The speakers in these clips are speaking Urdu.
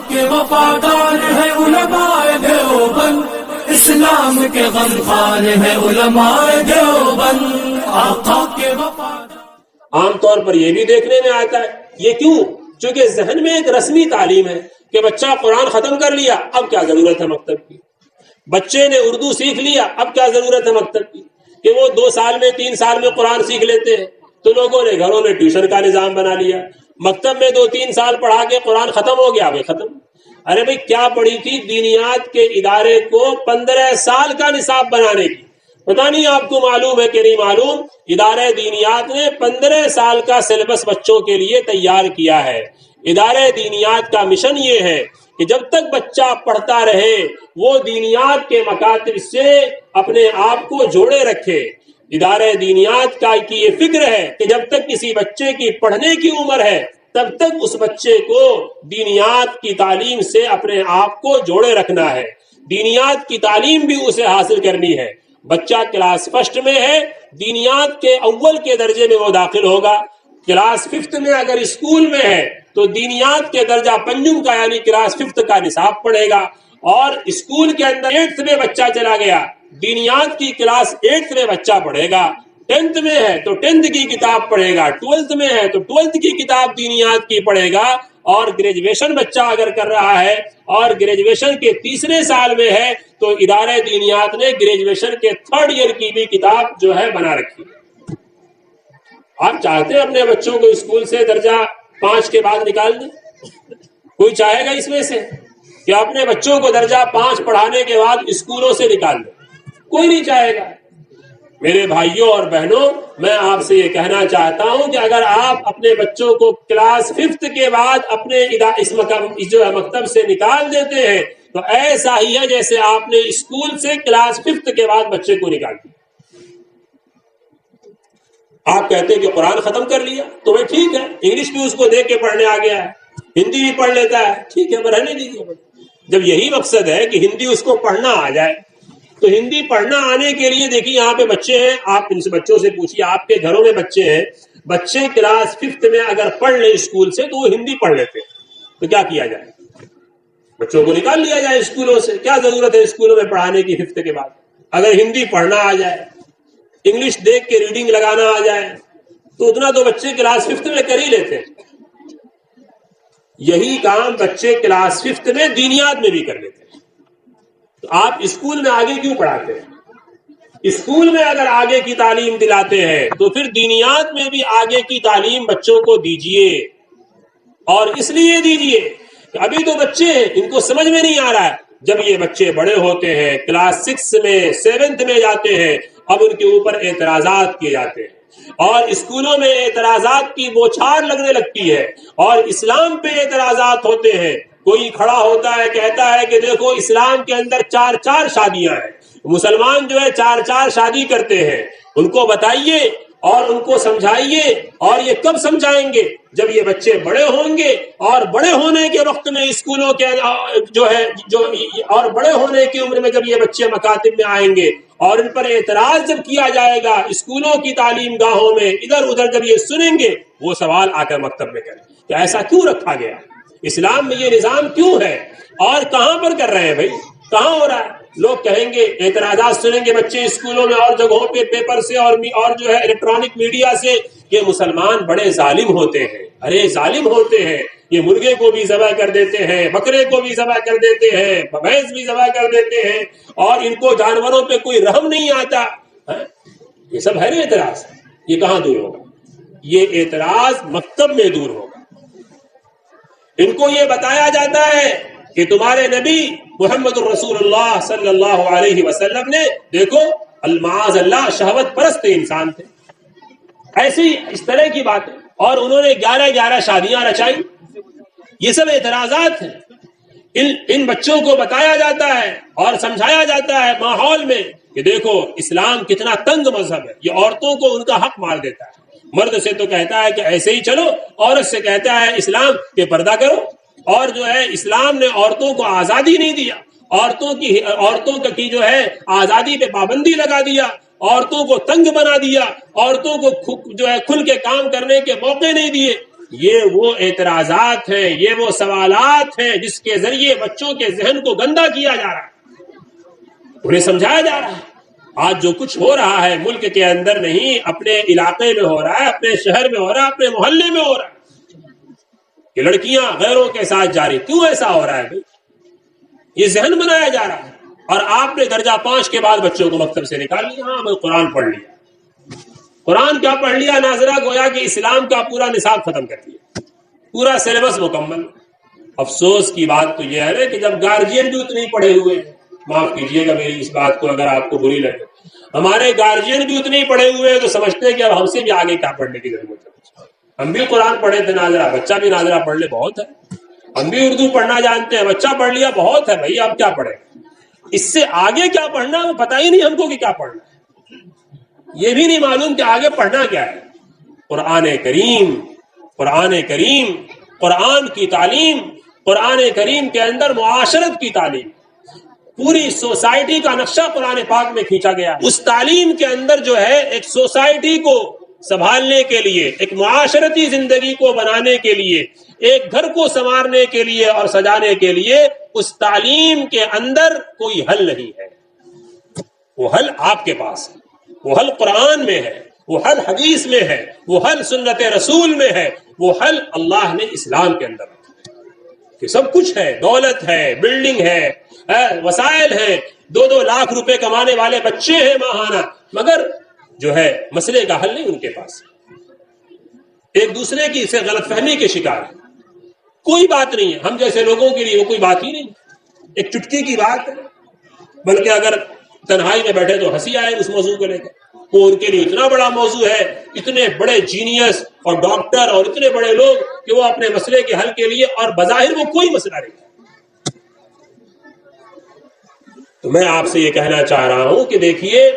کے وفادار ہے علماء دیوبند، اسلام کے غمخوار ہے علماء دیوبند، آقا کے وفادار۔ عام طور پر یہ بھی دیکھنے میں آتا ہے، یہ کیوں؟ چونکہ ذہن میں ایک رسمی تعلیم ہے کہ بچہ قرآن ختم کر لیا، اب کیا ضرورت ہے مکتب کی؟ بچے نے اردو سیکھ لیا، اب کیا ضرورت ہے مکتب کی؟ کہ وہ 2 سال میں 3 سال میں قرآن سیکھ لیتے ہیں، تو لوگوں نے گھروں میں ٹیوشن کا نظام بنا لیا، مکتب میں 2-3 سال پڑھا کے قرآن ختم ہو گیا، بھائی ختم۔ ارے بھائی کیا پڑھی تھی؟ دینیات کے ادارے کو 15 سال کا نصاب بنانے کی، پتہ نہیں آپ کو معلوم ہے کہ نہیں معلوم، ادارے دینیات نے 15 سال کا سلیبس بچوں کے لیے تیار کیا ہے۔ ادارے دینیات کا مشن یہ ہے کہ جب تک بچہ پڑھتا رہے وہ دینیات کے مکاتب سے اپنے آپ کو جوڑے رکھے۔ ادارے دینیات کا کی یہ فکر ہے کہ جب تک کسی بچے کی پڑھنے کی عمر ہے تب تک اس بچے کو دینیات کی تعلیم سے اپنے آپ کو جوڑے رکھنا ہے، دینیات کی تعلیم بھی اسے حاصل کرنی ہے۔ بچہ کلاس 1 میں ہے، دینیات کے اول کے درجے میں وہ داخل ہوگا، کلاس 5 میں اگر اسکول میں ہے تو دینیات کے درجہ 5 کا یعنی کلاس 5 کا نصاب پڑھے گا، اور اسکول کے اندر 8 میں بچہ چلا گیا، دینیات کی کلاس 8 میں بچہ پڑھے گا، 10th میں ہے تو 10th کی کتاب پڑھے گا، 12th میں ہے تو 12th کی کتاب دینیات کی پڑھے گا، اور گریجویشن بچہ اگر کر رہا ہے اور گریجویشن کے 3 سال میں ہے تو ادارے دینیات نے گریجویشن کے 3rd ایئر کی بھی کتاب جو ہے بنا رکھی ہے۔ آپ چاہتے ہیں اپنے بچوں کو اسکول سے درجہ 5 کے بعد نکال دیں؟ کوئی چاہے گا اس میں سے کہ اپنے بچوں کو درجہ 5 پڑھانے کے بعد اسکولوں سے نکال دیں؟ کوئی نہیں چاہے گا۔ میرے بھائیوں اور بہنوں، میں آپ سے یہ کہنا چاہتا ہوں کہ اگر آپ اپنے بچوں کو کلاس 5 کے بعد اپنے اس مکتب سے نکال دیتے ہیں تو ایسا ہی ہے جیسے آپ نے اسکول سے کلاس 5 کے بعد بچے کو نکال دیا۔ آپ کہتے ہیں کہ قرآن ختم کر لیا تو بھائی ٹھیک ہے، انگلش بھی اس کو دیکھ کے پڑھنے آ گیا ہے، ہندی بھی پڑھ لیتا ہے، ٹھیک ہے، رہنے دیجیے۔ جب یہی مقصد ہے کہ ہندی اس کو پڑھنا آ جائے تو ہندی پڑھنا آنے کے لیے دیکھیے یہاں پہ بچے ہیں، آپ ان سے بچوں سے پوچھیے، آپ کے گھروں میں بچے ہیں، بچے کلاس 5 میں اگر پڑھ لیں اسکول سے تو وہ ہندی پڑھ لیتے ہیں، تو کیا کیا جائے؟ بچوں کو نکال لیا جائے اسکولوں سے، کیا ضرورت ہے اسکولوں میں پڑھانے کی 5 کے بعد؟ اگر ہندی پڑھنا آ جائے، انگلش دیکھ کے ریڈنگ لگانا آ جائے تو اتنا تو بچے کلاس 5 میں کر ہی لیتے ہیں۔ یہی کام بچے کلاس 5 میں دینیات میں بھی کر لیتے ہیں، تو آپ اسکول میں آگے کیوں پڑھاتے ہیں؟ اسکول میں اگر آگے کی تعلیم دلاتے ہیں تو پھر دینیات میں بھی آگے کی تعلیم بچوں کو دیجیے، اور اس لیے دیجیے کہ ابھی تو بچے ہیں، ان کو سمجھ میں نہیں آ رہا ہے، جب یہ بچے بڑے ہوتے ہیں، کلاس 6 میں 7th میں جاتے ہیں، اب ان کے اوپر اعتراضات کیے جاتے ہیں، اور اسکولوں میں اعتراضات کی بوچھار لگنے لگتی ہے، اور اسلام پہ اعتراضات ہوتے ہیں۔ کوئی کھڑا ہوتا ہے کہتا ہے کہ دیکھو اسلام کے اندر 4 شادیاں ہیں، مسلمان جو ہے 4 شادی کرتے ہیں، ان کو بتائیے اور ان کو سمجھائیے، اور یہ کب سمجھائیں گے؟ جب یہ بچے بڑے ہوں گے، اور بڑے ہونے کے وقت میں اسکولوں کے اور بڑے ہونے کی عمر میں جب یہ بچے مکاتب میں آئیں گے اور ان پر اعتراض جب کیا جائے گا اسکولوں کی تعلیم گاہوں میں ادھر ادھر جب یہ سنیں گے، وہ سوال آ کر مکتب میں کریں کہ ایسا کیوں رکھا گیا؟ اسلام میں یہ نظام کیوں ہے؟ اور کہاں پر کر رہے ہیں بھائی؟ کہاں ہو رہا ہے؟ لوگ کہیں گے، اعتراضات سنیں گے بچے اسکولوں میں اور جگہوں پہ پیپر سے اور جو ہے الیکٹرانک میڈیا سے کہ مسلمان بڑے ظالم ہوتے ہیں۔ ارے ظالم ہوتے ہیں، یہ مرغے کو بھی ذبح کر دیتے ہیں، بکرے کو بھی ذبح کر دیتے ہیں، بھینس بھی ذبح کر دیتے ہیں، اور ان کو جانوروں پہ کوئی رحم نہیں آتا۔ یہ سب ہے نا اعتراض، یہ کہاں دور ہوگا؟ یہ اعتراض مکتب میں دور ہوگا۔ ان کو یہ بتایا جاتا ہے کہ تمہارے نبی محمد الرسول اللہ صلی اللہ علیہ وسلم نے دیکھو المعاذ اللہ شہوت پرست انسان تھے، ایسی اس طرح کی باتیں، اور انہوں نے 11 شادیاں رچائی۔ یہ سب اعتراضات ہیں۔ ان بچوں کو بتایا جاتا ہے اور سمجھایا جاتا ہے ماحول میں کہ دیکھو اسلام کتنا تنگ مذہب ہے، یہ عورتوں کو ان کا حق مار دیتا ہے۔ مرد سے تو کہتا ہے کہ ایسے ہی چلو، عورت سے کہتا ہے اسلام کہ پردہ کرو، اور جو ہے اسلام نے عورتوں کو آزادی نہیں دیا، عورتوں کی جو ہے آزادی پہ پابندی لگا دیا، عورتوں کو تنگ بنا دیا، عورتوں کو جو ہے کھل کے کام کرنے کے موقع نہیں دیے۔ یہ وہ اعتراضات ہیں، یہ وہ سوالات ہیں جس کے ذریعے بچوں کے ذہن کو گندا کیا جا رہا ہے، انہیں سمجھایا جا رہا ہے۔ آج جو کچھ ہو رہا ہے ملک کے اندر نہیں، اپنے علاقے میں ہو رہا ہے، اپنے شہر میں ہو رہا ہے، اپنے محلے میں ہو رہا ہے، کہ لڑکیاں غیروں کے ساتھ جاری، کیوں ایسا ہو رہا ہے بھائی؟ یہ ذہن بنایا جا رہا ہے، اور آپ نے درجہ 5 کے بعد بچوں کو مکتب سے نکال لیا، ہاں میں قرآن پڑھ لیا۔ قرآن کیا پڑھ لیا ناظرہ؟ گویا کہ اسلام کا پورا نصاب ختم کر دیا، پورا سلیبس مکمل۔ افسوس کی بات تو یہ ہے کہ جب گارجین بھی اتنے پڑھے ہوئے ہیں، معاف کیجئے گا میری اس بات کو اگر آپ کو بری لگے، ہمارے گارجین بھی اتنے پڑھے ہوئے ہیں تو سمجھتے ہیں کہ اب ہم سے بھی آگے کیا پڑھنے کی ضرورت ہے۔ ہم بھی قرآن پڑھے تھے ناظرہ، بچہ بھی ناظرہ پڑھ لے بہت ہے، ہم بھی اردو پڑھنا جانتے ہیں، بچہ پڑھ لیا بہت ہے بھائی، اب کیا پڑھے؟ اس سے آگے کیا پڑھنا وہ پتہ ہی نہیں ہم کو کہ کیا پڑھنا ہے، یہ بھی نہیں معلوم کہ آگے پڑھنا کیا ہے۔ قرآن کریم، قرآن کریم، قرآن کی تعلیم، قرآن کریم کے اندر معاشرت کی تعلیم، پوری سوسائٹی کا نقشہ قرآن پاک میں کھینچا گیا ہے۔ اس تعلیم کے اندر جو ہے ایک سوسائٹی کو سنبھالنے کے لیے، ایک معاشرتی زندگی کو بنانے کے لیے، ایک گھر کو سنوارنے کے لیے اور سجانے کے لیے اس تعلیم کے اندر کوئی حل نہیں ہے۔ وہ حل آپ کے پاس ہے، وہ حل قرآن میں ہے، وہ حل حدیث میں ہے، وہ حل سنت رسول میں ہے، وہ حل اللہ نے اسلام کے اندر رکھا ہے کہ سب کچھ ہے، دولت ہے، بلڈنگ ہے، وسائل ہیں، 2-2 لاکھ روپے کمانے والے بچے ہیں ماہانہ، مگر جو ہے مسئلے کا حل نہیں ان کے پاس، ایک دوسرے کی سے غلط فہمی کے شکار ہے۔ کوئی بات نہیں ہے، ہم جیسے لوگوں کے لیے وہ کوئی بات ہی نہیں، ایک چٹکی کی بات ہے، بلکہ اگر تنہائی میں بیٹھے تو ہنسی آئے اس موضوع کو لے کر، وہ ان کے لیے اتنا بڑا موضوع ہے، اتنے بڑے جینیس اور ڈاکٹر اور اتنے بڑے لوگ کہ وہ اپنے مسئلے کے حل کے لیے، اور بظاہر وہ کوئی مسئلہ نہیں۔ تو میں آپ سے یہ کہنا چاہ رہا ہوں کہ دیکھیے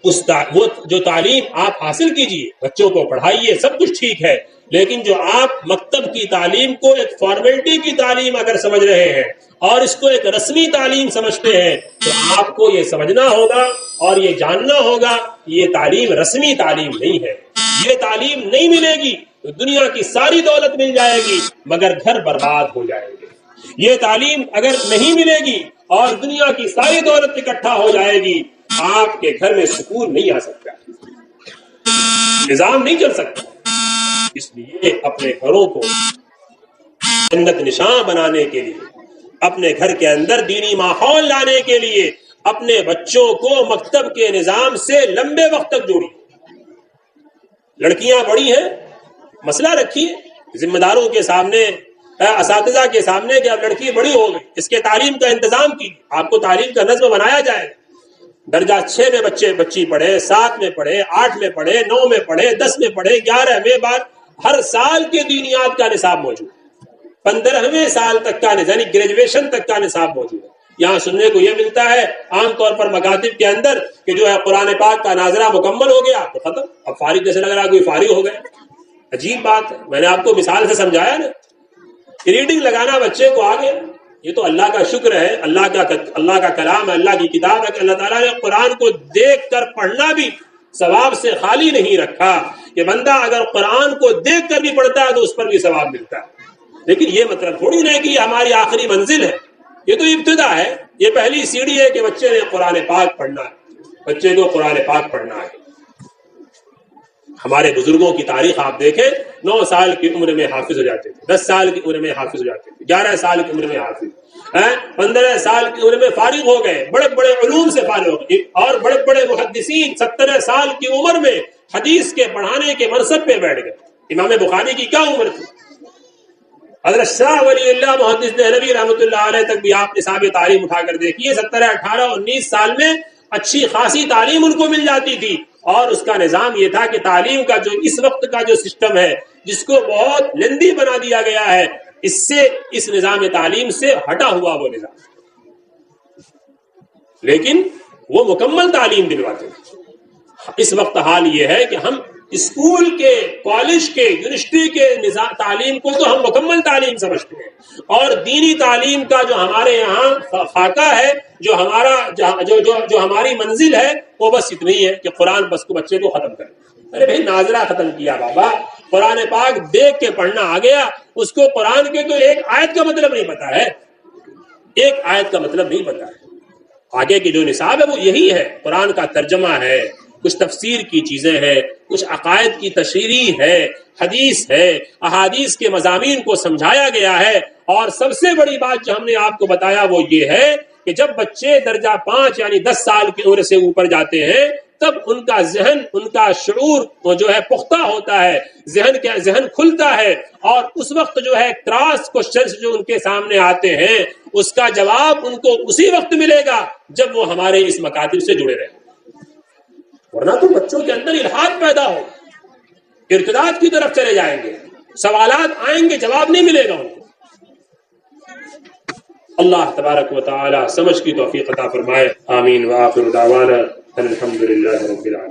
وہ جو تعلیم آپ حاصل کیجئے، بچوں کو پڑھائیے، سب کچھ ٹھیک ہے، لیکن جو آپ مکتب کی تعلیم کو ایک فارمیلٹی کی تعلیم اگر سمجھ رہے ہیں اور اس کو ایک رسمی تعلیم سمجھتے ہیں تو آپ کو یہ سمجھنا ہوگا اور یہ جاننا ہوگا یہ تعلیم رسمی تعلیم نہیں ہے۔ یہ تعلیم نہیں ملے گی تو دنیا کی ساری دولت مل جائے گی مگر گھر برباد ہو جائیں گے۔ یہ تعلیم اگر نہیں ملے گی اور دنیا کی ساری دولت اکٹھا ہو جائے گی، آپ کے گھر میں سکون نہیں آ سکتا، نظام نہیں چل سکتا۔ اس لیے اپنے گھروں کو جنت نشاں بنانے کے لیے، اپنے گھر کے اندر دینی ماحول لانے کے لیے اپنے بچوں کو مکتب کے نظام سے لمبے وقت تک جوڑی۔ لڑکیاں بڑی ہیں، مسئلہ رکھیے ذمہ داروں کے سامنے، اساتذہ کے سامنے کہ اب لڑکی بڑی ہو گئی، اس کے تعلیم کا انتظام کی، آپ کو تعلیم کا نظم بنایا جائے، درجہ 6 میں بچی پڑھے، 7 میں پڑھے، 8 میں پڑھے، 9 میں پڑھے، 10 میں پڑھے، 11 میں بعد ہر سال کے دینیات کا نصاب موجود ہے، 15ویں سال تک کا یعنی گریجویشن تک کا نصاب موجود ہے۔ یہاں سننے کو یہ ملتا ہے عام طور پر مکاتب کے اندر کہ جو ہے قرآن پاک کا ناظرہ مکمل ہو گیا تو ختم، اب فارغ جیسے لگ رہا کوئی فارغ ہو گیا۔ عجیب بات ہے، میں نے آپ کو مثال سے سمجھایا نا، ریڈنگ لگانا بچے کو آگے، یہ تو اللہ کا شکر ہے، اللہ کا کلام ہے، اللہ کی کتاب ہے کہ اللہ تعالیٰ نے قرآن کو دیکھ کر پڑھنا بھی ثواب سے خالی نہیں رکھا، کہ بندہ اگر قرآن کو دیکھ کر بھی پڑھتا ہے تو اس پر بھی ثواب ملتا ہے۔ لیکن یہ مطلب تھوڑی نہیں کہ یہ ہماری آخری منزل ہے، یہ تو ابتدا ہے، یہ پہلی سیڑھی ہے کہ بچے نے قرآن پاک پڑھنا ہے، بچے کو قرآن پاک پڑھنا ہے۔ ہمارے بزرگوں کی تاریخ آپ دیکھیں، 9 سال کی عمر میں حافظ ہو جاتے تھے، 10 سال کی عمر میں حافظ ہو جاتے تھے، 11 سال کی عمر میں حافظ، 15 سال کی عمر میں فارغ ہو گئے، بڑے بڑے علوم سے فارغ ہو گئے، اور بڑے بڑے محدثین 17 سال کی عمر میں حدیث کے پڑھانے کے منصب پہ بیٹھ گئے۔ امام بخاری کی کیا عمر تھی؟ حضرت شاہ ولی اللہ محدث دہلوی رحمۃ اللہ علیہ تک بھی آپ نصاب تعلیم اٹھا کر دیکھیے، 17، 18، 19 سال میں اچھی خاصی تعلیم ان کو مل جاتی تھی، اور اس کا نظام یہ تھا کہ تعلیم کا جو اس وقت کا جو سسٹم ہے جس کو بہت لندی بنا دیا گیا ہے، اس نظام تعلیم سے ہٹا ہوا وہ نظام، لیکن وہ مکمل تعلیم دلواتے ہیں۔ اس وقت حال یہ ہے کہ ہم اسکول کے، کالج کے، یونیورسٹی کے تعلیم کو تو ہم مکمل تعلیم سمجھتے ہیں، اور دینی تعلیم کا جو ہمارے یہاں خاکہ ہے، جو ہماری منزل ہے، وہ بس اتنی ہے کہ قرآن بس کو بچے کو ختم کرے۔ ارے بھائی ناظرہ ختم کیا بابا، قرآن پاک دیکھ کے پڑھنا آ گیا، اس کو قرآن کے تو ایک آیت کا مطلب نہیں پتا ہے، ایک آیت کا مطلب نہیں پتا ہے۔ آگے کی جو نصاب ہے وہ یہی ہے، قرآن کا ترجمہ ہے، کچھ تفسیر کی چیزیں ہیں، کچھ عقائد کی تشریح ہے، حدیث ہے، احادیث کے مضامین کو سمجھایا گیا ہے۔ اور سب سے بڑی بات جو ہم نے آپ کو بتایا وہ یہ ہے کہ جب بچے درجہ 5 یعنی 10 سال کی عمر سے اوپر جاتے ہیں تب ان کا ذہن، ان کا شعور جو ہے پختہ ہوتا ہے، ذہن کھلتا ہے، اور اس وقت جو ہے کراس کوشچنز جو ان کے سامنے آتے ہیں اس کا جواب ان کو اسی وقت ملے گا جب وہ ہمارے اس مکاتب سے جڑے رہیں، ورنہ تو بچوں کے اندر الحاد پیدا ہو، ارتداد کی طرف چلے جائیں گے، سوالات آئیں گے، جواب نہیں ملے گا ان کو۔ اللہ تبارک و تعالی سمجھ کی توفیق عطا فرمائے، آمین، وآخر دعوانا الحمدللہ رب العالمین۔